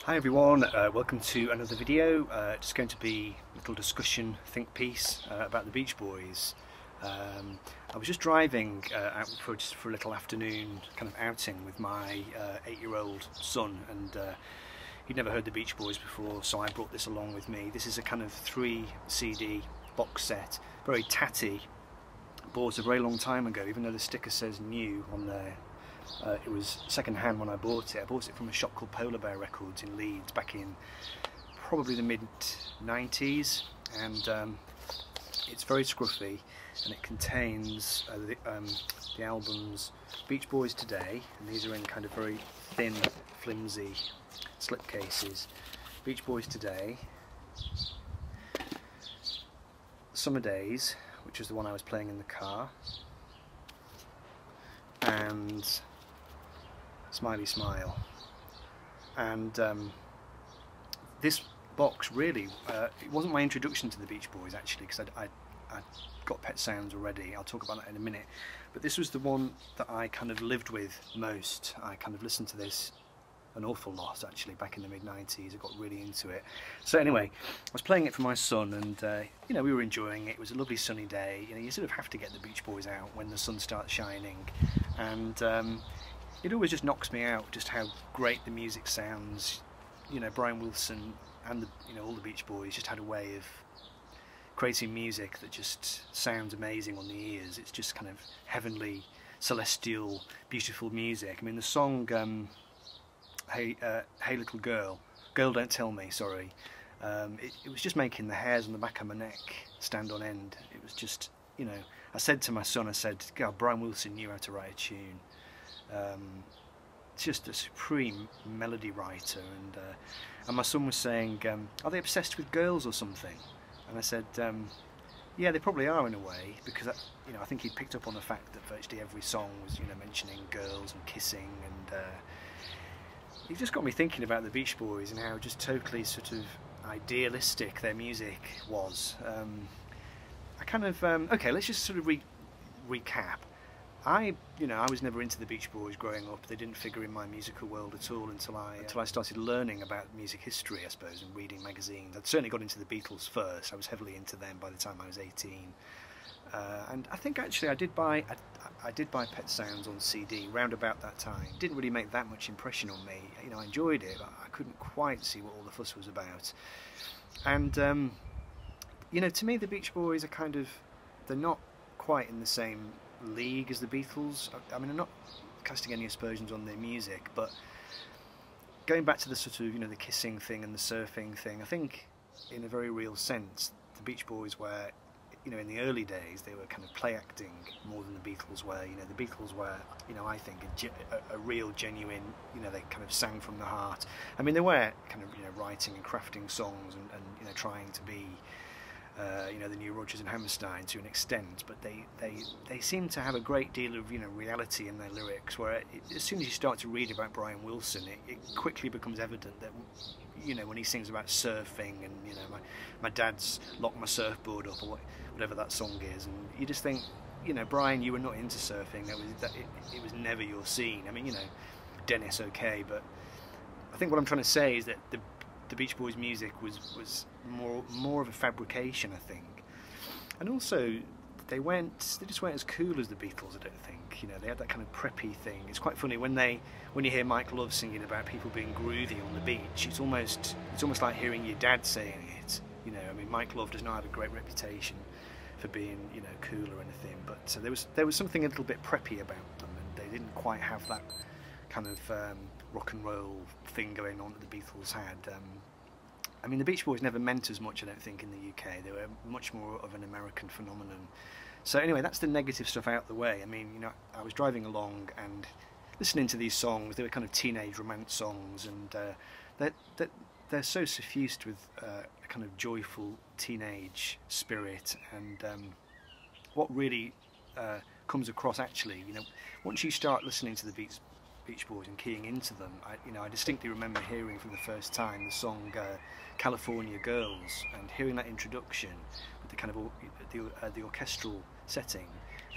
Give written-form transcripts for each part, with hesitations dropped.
Hi everyone, welcome to another video. It's going to be a little discussion, think piece about the Beach Boys. I was just driving out for a little afternoon kind of outing with my 8-year-old son, and he'd never heard the Beach Boys before, so I brought this along with me. This is a kind of 3 CD box set, very tatty, bought a very long time ago, even though the sticker says new on there. It was second hand when I bought it. I bought it from a shop called Polar Bear Records in Leeds back in probably the mid-90s, and it's very scruffy, and it contains the albums Beach Boys Today, and these are in kind of very thin, flimsy slipcases. Beach Boys Today, Summer Days, which is the one I was playing in the car, and Smiley Smile. And this box really, it wasn't my introduction to the Beach Boys actually, because I got Pet Sounds already. I'll talk about that in a minute, but this was the one that I kind of lived with most. I kind of listened to this an awful lot actually back in the mid-90s. I got really into it. So anyway, I was playing it for my son, and you know, we were enjoying it. It was a lovely sunny day. You know, you sort of have to get the Beach Boys out when the sun starts shining, and it always just knocks me out just how great the music sounds. You know, Brian Wilson and all the Beach Boys just had a way of creating music that just sounds amazing on the ears. It's just kind of heavenly, celestial, beautiful music. I mean, the song Hey Little Girl, Don't Tell Me, sorry, it was just making the hairs on the back of my neck stand on end. It was just, you know, I said to my son, I said, God, Brian Wilson knew how to write a tune. It's just a supreme melody writer, and my son was saying, are they obsessed with girls or something? And I said, yeah, they probably are in a way, because I think he picked up on the fact that virtually every song was mentioning girls and kissing, and it just got me thinking about the Beach Boys and how just totally sort of idealistic their music was. I kind of okay, let's just sort of recap. I was never into the Beach Boys growing up. They didn't figure in my musical world at all until I started learning about music history, I suppose, and reading magazines. I'd certainly got into the Beatles first. I was heavily into them by the time I was 18. And I think actually I did buy Pet Sounds on CD round about that time. It didn't really make that much impression on me. You know, I enjoyed it, but I couldn't quite see what all the fuss was about. And you know, to me the Beach Boys are they're not quite in the same league as the Beatles. I mean, I'm not casting any aspersions on their music, but going back to the sort of the kissing thing and the surfing thing, I think in a very real sense the Beach Boys were, in the early days, they were kind of play acting more than the Beatles were. The Beatles were, I think, a real, genuine, they kind of sang from the heart. I mean, they were kind of, writing and crafting songs and trying to be, the new Rodgers and Hammerstein to an extent, but they seem to have a great deal of, reality in their lyrics, where as soon as you start to read about Brian Wilson, it quickly becomes evident that, when he sings about surfing and, my dad's locked my surfboard up, or whatever that song is, and you just think, Brian, you were not into surfing. It was never your scene. I mean, Dennis, okay, but I think what I'm trying to say is that the Beach Boys' music was more of a fabrication, I think, and also they just weren't as cool as the Beatles, I don't think. They had that kind of preppy thing. It's quite funny when you hear Mike Love singing about people being groovy on the beach. It's almost like hearing your dad saying it. I mean, Mike Love does not have a great reputation for being cool or anything, but there was something a little bit preppy about them, and they didn't quite have that kind of rock and roll thing going on that the Beatles had. I mean, the Beach Boys never meant as much, I don't think, in the UK. They were much more of an American phenomenon. So anyway, that's the negative stuff out the way. I mean, I was driving along and listening to these songs. They were kind of teenage romance songs, and they're so suffused with a kind of joyful teenage spirit. And what really comes across, actually, once you start listening to the Beach Boys and keying into them, I distinctly remember hearing for the first time the song California Girls, and hearing that introduction with the kind of the orchestral setting,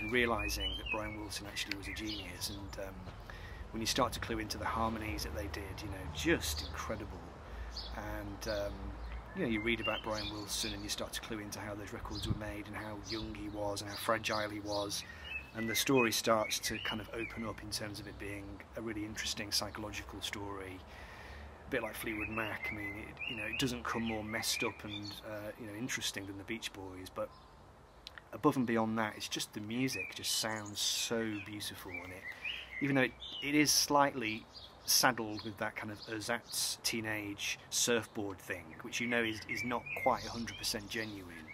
and realising that Brian Wilson actually was a genius. And when you start to clue into the harmonies that they did, just incredible. and you know, you read about Brian Wilson and you start to clue into how those records were made and how young he was and how fragile he was, and the story starts to kind of open up in terms of it being a really interesting psychological story, a bit like Fleetwood Mac. I mean, you know, it doesn't come more messed up and you know, interesting than the Beach Boys, but above and beyond that, it's just the music just sounds so beautiful, and even though it is slightly saddled with that kind of ersatz teenage surfboard thing, which you know is not quite 100% genuine,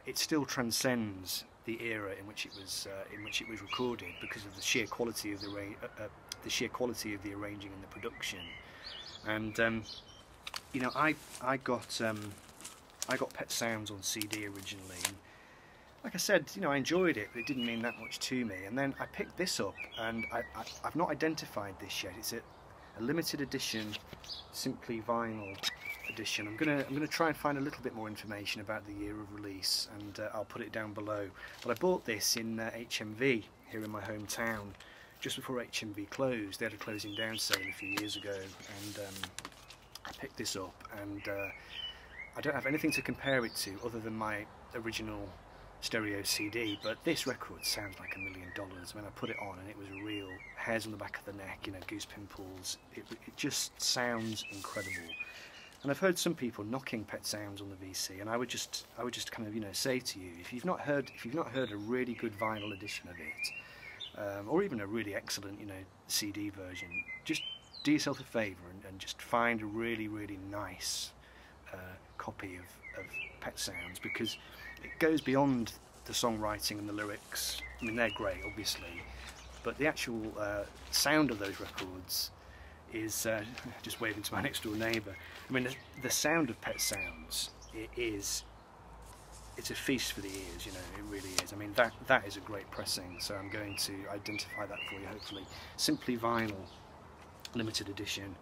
it still transcends the era in which it was recorded, because of the sheer quality of the arranging and the production. And you know, I got Pet Sounds on CD originally, and like I said, you know, I enjoyed it, but it didn't mean that much to me. And then I picked this up, and I've not identified this yet. It's a limited edition, simply vinyl edition. I'm gonna try and find a little bit more information about the year of release, and I'll put it down below. But I bought this in HMV here in my hometown just before HMV closed. They had a closing down sale a few years ago, and I picked this up, and I don't have anything to compare it to other than my original stereo CD, but this record sounds like $1 million. When I put it on, and it was real hairs on the back of the neck, you know, goose pimples. It just sounds incredible. And I've heard some people knocking Pet Sounds on the VC, and I would just kind of, you know, say to you, if you've not heard a really good vinyl edition of it, or even a really excellent, you know, CD version, just do yourself a favour and just find a really, really nice copy of Pet Sounds, because it goes beyond the songwriting and the lyrics. I mean, they're great, obviously, but the actual sound of those records is just waving to my next door neighbour. I mean, the sound of Pet Sounds, it's a feast for the ears, you know, it really is. I mean, that is a great pressing, so I'm going to identify that for you, hopefully. Simply vinyl, limited edition,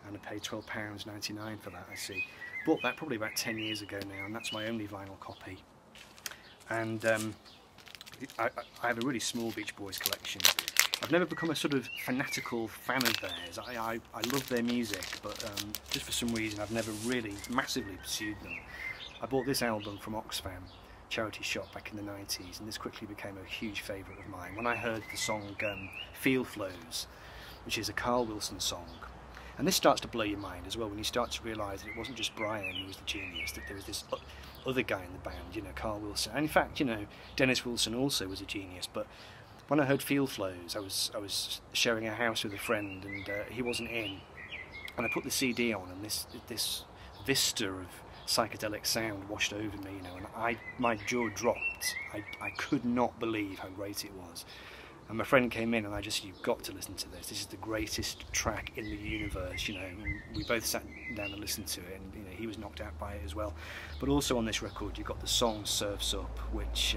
and I paid £12.99 for that, I see. Bought that probably about 10 years ago now, and that's my only vinyl copy. And I have a really small Beach Boys collection. I've never become a sort of fanatical fan of theirs. I love their music, but just for some reason I've never really massively pursued them. I bought this album from Oxfam charity shop back in the 90s, and this quickly became a huge favourite of mine. When I heard the song Feel Flows, which is a Carl Wilson song, and this starts to blow your mind as well when you start to realise that it wasn't just Brian who was the genius, that there was this other guy in the band, you know, Carl Wilson. And in fact, you know, Dennis Wilson also was a genius. But when I heard Feel Flows, I was sharing a house with a friend, and he wasn't in, and I put the CD on, and this vista of psychedelic sound washed over me, you know, and my jaw dropped. I could not believe how great it was. And my friend came in, and I just said, "You've got to listen to this. This is the greatest track in the universe," you know. And we both sat down and listened to it, and you know, he was knocked out by it as well. But also on this record, you've got the song "Surf's Up," which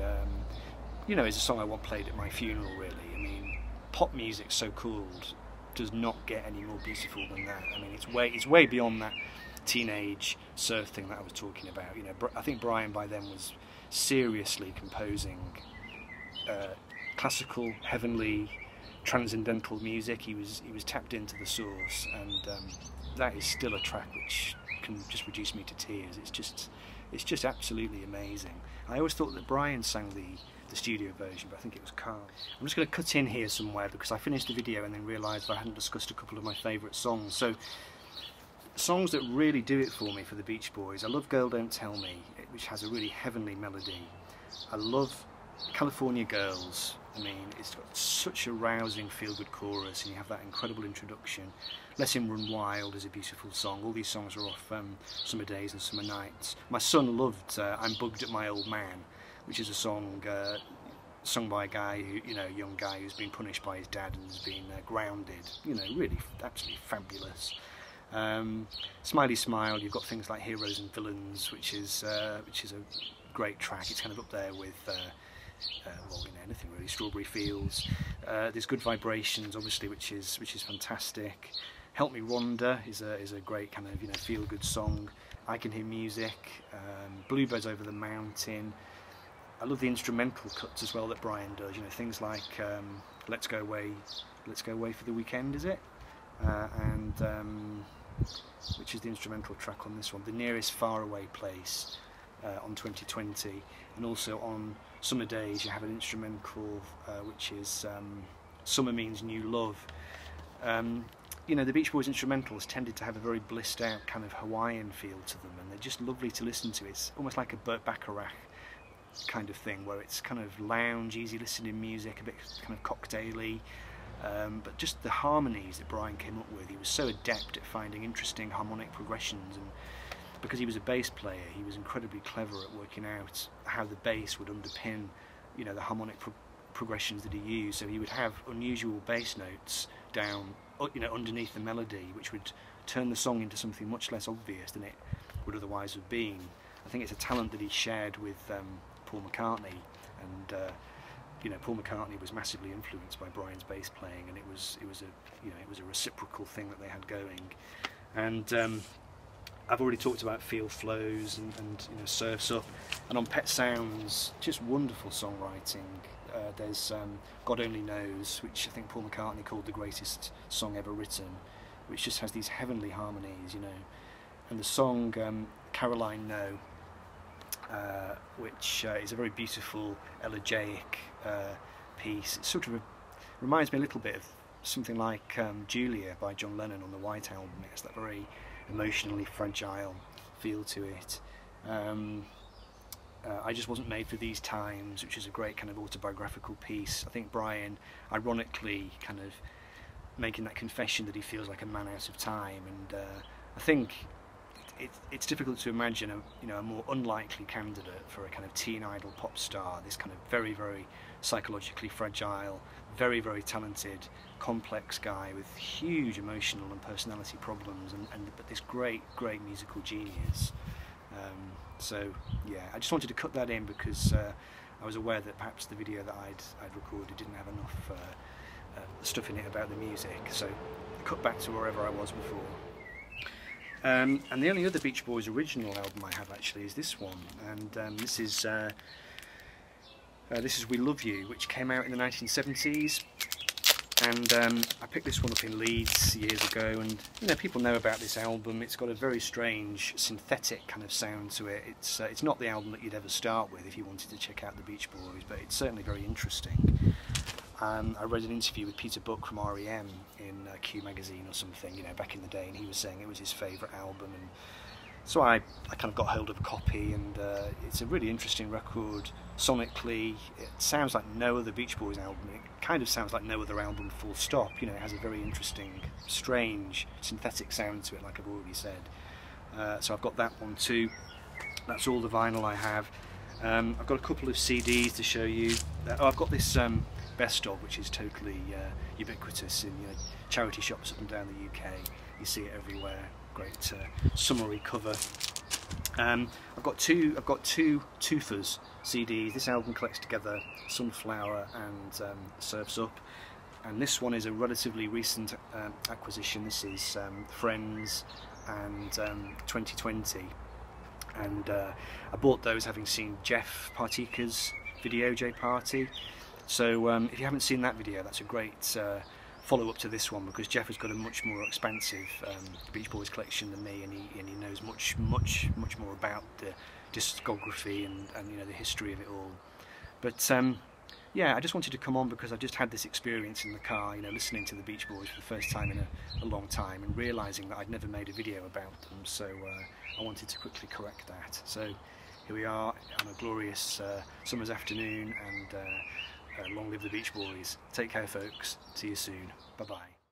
you know, is a song I want played at my funeral. Really, I mean, pop music so cooled does not get any more beautiful than that. I mean, it's way beyond that teenage surf thing that I was talking about. You know, I think Brian by then was seriously composing classical, heavenly, transcendental music. He was tapped into the source, and that is still a track which can just reduce me to tears. It's just absolutely amazing. I always thought that Brian sang the studio version, but I think it was Carl. I'm just going to cut in here somewhere because I finished the video and then realised I hadn't discussed a couple of my favourite songs. So, songs that really do it for me for the Beach Boys. I love Girl Don't Tell Me, which has a really heavenly melody. I love California Girls. I mean, it's got such a rousing feel-good chorus, and you have that incredible introduction. Let Him Run Wild is a beautiful song. All these songs are off Summer Days and Summer Nights. My son loved I'm Bugged at My Old Man, which is a song sung by a guy who, you know, a young guy who's been punished by his dad and has been grounded. You know, really absolutely fabulous. Smiley Smile, you've got things like Heroes and Villains, which is a great track. It's kind of up there with well, you know, anything really. Strawberry Fields. There's Good Vibrations, obviously, which is fantastic. Help Me Rhonda is a great kind of, you know, feel good song. I Can Hear Music. Bluebirds Over the Mountain. I love the instrumental cuts as well that Brian does. You know, things like Let's Go Away for the Weekend, is it? And which is the instrumental track on this one, The Nearest Faraway Place, on 2020, and also on Summer Days you have an instrumental which is Summer Means New Love. You know, the Beach Boys instrumentals tended to have a very blissed out kind of Hawaiian feel to them, and they're just lovely to listen to. It's almost like a Burt Bacharach kind of thing, where it's kind of lounge, easy listening music, a bit kind of cocktaily, but just the harmonies that Brian came up with. He was so adept at finding interesting harmonic progressions, and because he was a bass player, he was incredibly clever at working out how the bass would underpin, you know, the harmonic progressions that he used. So he would have unusual bass notes down, you know, underneath the melody, which would turn the song into something much less obvious than it would otherwise have been. I think it's a talent that he shared with Paul McCartney, and you know, Paul McCartney was massively influenced by Brian's bass playing, and it was a reciprocal thing that they had going. And I've already talked about Field Flows and you know, Surf's Up, and on Pet Sounds, just wonderful songwriting. There's God Only Knows, which I think Paul McCartney called the greatest song ever written, which just has these heavenly harmonies, you know. And the song Caroline No, which is a very beautiful elegiac piece. It sort of reminds me a little bit of something like Julia by John Lennon on the White Album. It has that very emotionally fragile feel to it. I Just Wasn't Made for These Times, which is a great kind of autobiographical piece. I think Brian, ironically, kind of making that confession that he feels like a man out of time, and I think it's difficult to imagine a more unlikely candidate for a kind of teen idol pop star. This kind of very, very psychologically fragile, very, very talented, complex guy with huge emotional and personality problems, but this great musical genius. So yeah, I just wanted to cut that in because I was aware that perhaps the video that I'd recorded didn't have enough stuff in it about the music, so I cut back to wherever I was before. And the only other Beach Boys original album I have actually is this one, and this is We Love You, which came out in the 1970s. And I picked this one up in Leeds years ago, and you know, people know about this album. It's got a very strange synthetic kind of sound to it. It's not the album that you'd ever start with if you wanted to check out the Beach Boys, but it's certainly very interesting. I read an interview with Peter Buck from REM in Q magazine or something, you know, back in the day, and he was saying it was his favourite album, and so I kind of got hold of a copy, and it's a really interesting record. Sonically, it sounds like no other Beach Boys album. It kind of sounds like no other album, full stop. You know, it has a very interesting, strange, synthetic sound to it, like I've already said. So I've got that one too. That's all the vinyl I have. I've got a couple of CDs to show you. I've got this Best Of, which is totally ubiquitous in charity shops up and down the UK. You see it everywhere. Great summary cover. I've got two Toothers CDs. This album collects together Sunflower and Surf's Up, and this one is a relatively recent acquisition. This is Friends and 2020, and I bought those having seen Jeff Partika's video, J Party. So if you haven't seen that video, that's a great follow-up to this one, because Jeff has got a much more expansive Beach Boys collection than me, and he knows much more about the discography and the history of it all. But yeah, I just wanted to come on because I just had this experience in the car, listening to the Beach Boys for the first time in a long time, and realising that I'd never made a video about them, so I wanted to quickly correct that. So here we are on a glorious summer's afternoon, and long live the Beach Boys. Take care, folks. See you soon. Bye-bye.